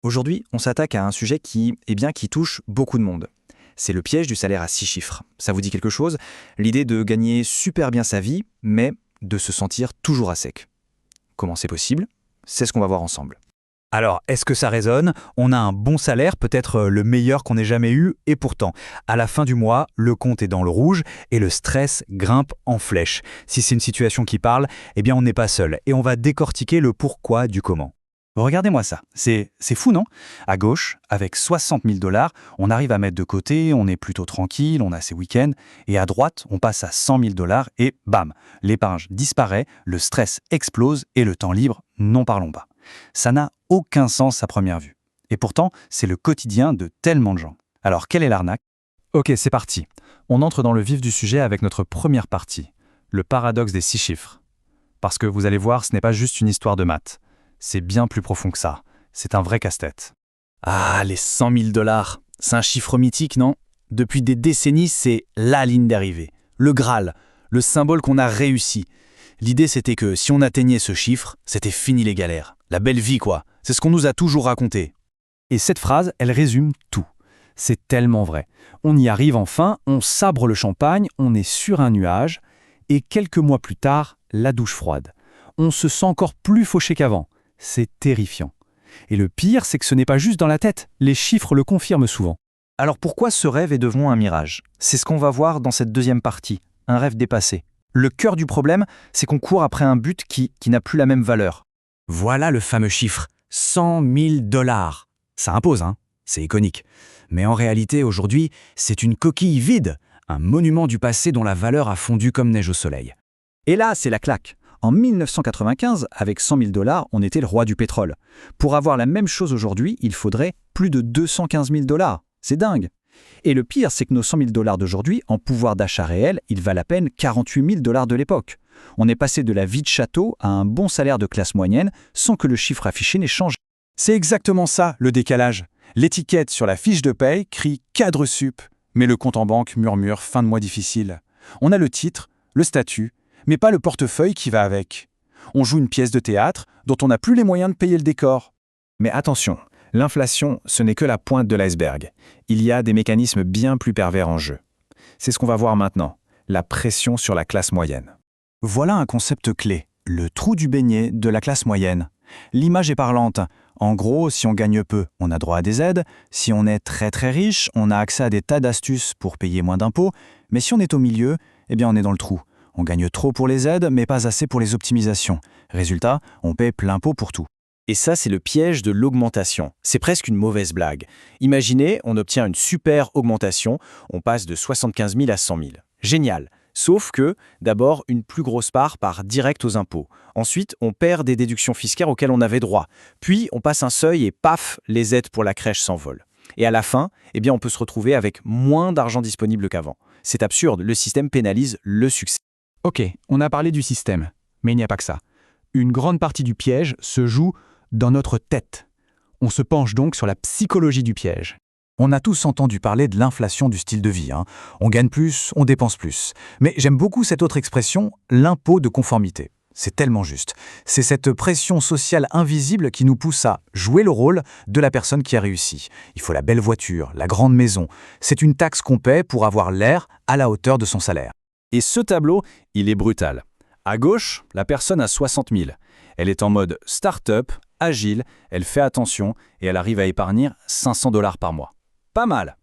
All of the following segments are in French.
Aujourd'hui, on s'attaque à un sujet qui touche beaucoup de monde. C'est le piège du salaire à 6 chiffres. Ça vous dit quelque chose? L'idée de gagner super bien sa vie, mais de se sentir toujours à sec. Comment c'est possible? C'est ce qu'on va voir ensemble. Alors, est-ce que ça résonne? On a un bon salaire, peut-être le meilleur qu'on ait jamais eu, et pourtant, à la fin du mois, le compte est dans le rouge et le stress grimpe en flèche. Si c'est une situation qui parle, eh bien on n'est pas seul, et on va décortiquer le pourquoi du comment. Regardez-moi ça, c'est fou, non? À gauche, avec 60 000 $, on arrive à mettre de côté, on est plutôt tranquille, on a ses week-ends, et à droite, on passe à 100 000 $ et bam, l'épargne disparaît, le stress explose et le temps libre, n'en parlons pas. Ça n'a aucun sens à première vue. Et pourtant, c'est le quotidien de tellement de gens. Alors, quelle est l'arnaque? Ok, c'est parti. On entre dans le vif du sujet avec notre première partie, le paradoxe des 6 chiffres. Parce que vous allez voir, ce n'est pas juste une histoire de maths. C'est bien plus profond que ça. C'est un vrai casse-tête. Ah, les 100 000 $, c'est un chiffre mythique, non? Depuis des décennies, c'est la ligne d'arrivée, le Graal, le symbole qu'on a réussi. L'idée, c'était que si on atteignait ce chiffre, c'était fini les galères. La belle vie, quoi. C'est ce qu'on nous a toujours raconté. Et cette phrase, elle résume tout. C'est tellement vrai. On y arrive enfin, on sabre le champagne, on est sur un nuage, et quelques mois plus tard, la douche froide. On se sent encore plus fauché qu'avant. C'est terrifiant. Et le pire, c'est que ce n'est pas juste dans la tête. Les chiffres le confirment souvent. Alors pourquoi ce rêve est devenu un mirage? C'est ce qu'on va voir dans cette deuxième partie, un rêve dépassé. Le cœur du problème, c'est qu'on court après un but qui n'a plus la même valeur. Voilà le fameux chiffre, 100 000 $. Ça impose, hein? C'est iconique. Mais en réalité, aujourd'hui, c'est une coquille vide, un monument du passé dont la valeur a fondu comme neige au soleil. Et là, c'est la claque. En 1995, avec 100 000 $, on était le roi du pétrole. Pour avoir la même chose aujourd'hui, il faudrait plus de 215 000 $. C'est dingue. Et le pire, c'est que nos 100 000 $ d'aujourd'hui, en pouvoir d'achat réel, ils valent à peine 48 000 $ de l'époque. On est passé de la vie de château à un bon salaire de classe moyenne sans que le chiffre affiché n'ait changé. C'est exactement ça, le décalage. L'étiquette sur la fiche de paye crie cadre sup, mais le compte en banque murmure fin de mois difficile. On a le titre, le statut, mais pas le portefeuille qui va avec. On joue une pièce de théâtre dont on n'a plus les moyens de payer le décor. Mais attention, l'inflation, ce n'est que la pointe de l'iceberg. Il y a des mécanismes bien plus pervers en jeu. C'est ce qu'on va voir maintenant, la pression sur la classe moyenne. Voilà un concept clé, le trou du beignet de la classe moyenne. L'image est parlante. En gros, si on gagne peu, on a droit à des aides. Si on est très très riche, on a accès à des tas d'astuces pour payer moins d'impôts. Mais si on est au milieu, eh bien on est dans le trou. On gagne trop pour les aides, mais pas assez pour les optimisations. Résultat, on paie plein pot pour tout. Et ça, c'est le piège de l'augmentation. C'est presque une mauvaise blague. Imaginez, on obtient une super augmentation, on passe de 75 000 à 100 000. Génial. Sauf que, d'abord, une plus grosse part part direct aux impôts. Ensuite, on perd des déductions fiscales auxquelles on avait droit. Puis, on passe un seuil et paf, les aides pour la crèche s'envolent. Et à la fin, eh bien, on peut se retrouver avec moins d'argent disponible qu'avant. C'est absurde, le système pénalise le succès. Ok, on a parlé du système, mais il n'y a pas que ça. Une grande partie du piège se joue dans notre tête. On se penche donc sur la psychologie du piège. On a tous entendu parler de l'inflation du style de vie. On gagne plus, on dépense plus. Mais j'aime beaucoup cette autre expression, l'impôt de conformité. C'est tellement juste. C'est cette pression sociale invisible qui nous pousse à jouer le rôle de la personne qui a réussi. Il faut la belle voiture, la grande maison. C'est une taxe qu'on paie pour avoir l'air à la hauteur de son salaire. Et ce tableau, il est brutal. À gauche, la personne a 60 000. Elle est en mode start-up, agile, elle fait attention et elle arrive à épargner 500 $ par mois. Pas mal.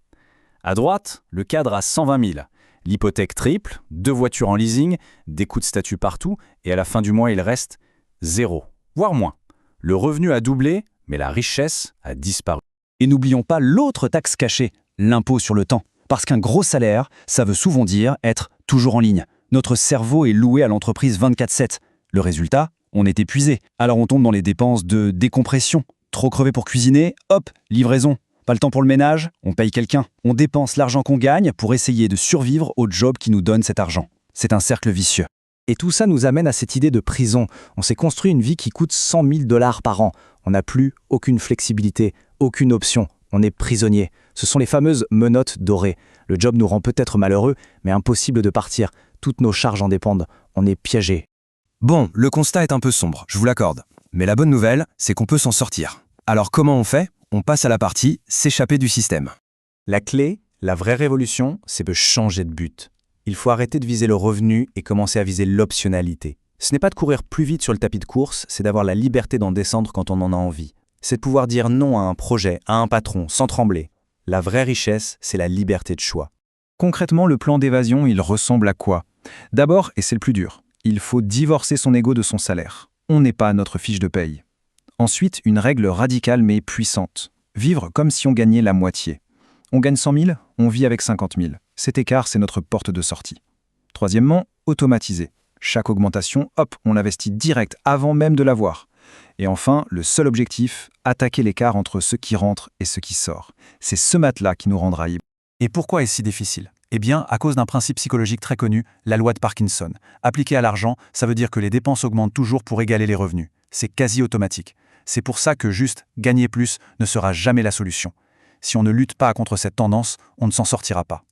À droite, le cadre a 120 000. L'hypothèque triple, 2 voitures en leasing, des coûts de statut partout et à la fin du mois, il reste 0, voire moins. Le revenu a doublé, mais la richesse a disparu. Et n'oublions pas l'autre taxe cachée, l'impôt sur le temps. Parce qu'un gros salaire, ça veut souvent dire être toujours en ligne. Notre cerveau est loué à l'entreprise 24/7. Le résultat, on est épuisé. Alors on tombe dans les dépenses de décompression. Trop crevé pour cuisiner, hop, livraison. Pas le temps pour le ménage, on paye quelqu'un. On dépense l'argent qu'on gagne pour essayer de survivre au job qui nous donne cet argent. C'est un cercle vicieux. Et tout ça nous amène à cette idée de prison. On s'est construit une vie qui coûte 100 000 $ par an. On n'a plus aucune flexibilité, aucune option. On est prisonnier. Ce sont les fameuses menottes dorées. Le job nous rend peut-être malheureux, mais impossible de partir. Toutes nos charges en dépendent. On est piégé. Bon, le constat est un peu sombre, je vous l'accorde. Mais la bonne nouvelle, c'est qu'on peut s'en sortir. Alors comment on fait? On passe à la partie s'échapper du système. La clé, la vraie révolution, c'est de changer de but. Il faut arrêter de viser le revenu et commencer à viser l'optionnalité. Ce n'est pas de courir plus vite sur le tapis de course, c'est d'avoir la liberté d'en descendre quand on en a envie. C'est de pouvoir dire non à un projet, à un patron, sans trembler. La vraie richesse, c'est la liberté de choix. Concrètement, le plan d'évasion, il ressemble à quoi? D'abord, et c'est le plus dur, il faut divorcer son ego de son salaire. On n'est pas à notre fiche de paye. Ensuite, une règle radicale mais puissante. Vivre comme si on gagnait la moitié. On gagne 100 000, on vit avec 50 000. Cet écart, c'est notre porte de sortie. Troisièmement, automatiser. Chaque augmentation, hop, on l'investit direct avant même de l'avoir. Et enfin, le seul objectif, attaquer l'écart entre ce qui rentre et ce qui sort. C'est ce matelas qui nous rendra libres. Et pourquoi est-ce si difficile? Eh bien, à cause d'un principe psychologique très connu, la loi de Parkinson. Appliqué à l'argent, ça veut dire que les dépenses augmentent toujours pour égaler les revenus. C'est quasi automatique. C'est pour ça que juste gagner plus ne sera jamais la solution. Si on ne lutte pas contre cette tendance, on ne s'en sortira pas.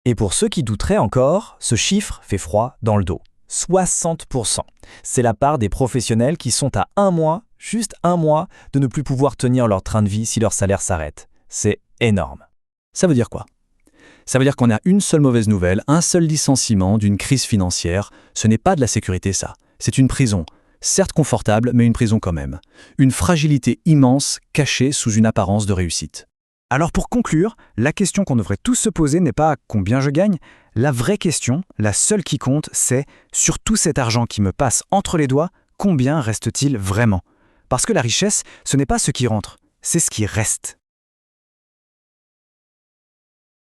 Et pour ceux qui douteraient encore, ce chiffre fait froid dans le dos. 60%. C'est la part des professionnels qui sont à un mois, juste un mois, de ne plus pouvoir tenir leur train de vie si leur salaire s'arrête. C'est énorme. Ça veut dire quoi? Ça veut dire qu'on a une seule mauvaise nouvelle, un seul licenciement d'une crise financière. Ce n'est pas de la sécurité, ça. C'est une prison. Certes confortable, mais une prison quand même. Une fragilité immense cachée sous une apparence de réussite. Alors pour conclure, la question qu'on devrait tous se poser n'est pas combien je gagne. La vraie question, la seule qui compte, c'est sur tout cet argent qui me passe entre les doigts, combien reste-t-il vraiment? Parce que la richesse, ce n'est pas ce qui rentre, c'est ce qui reste.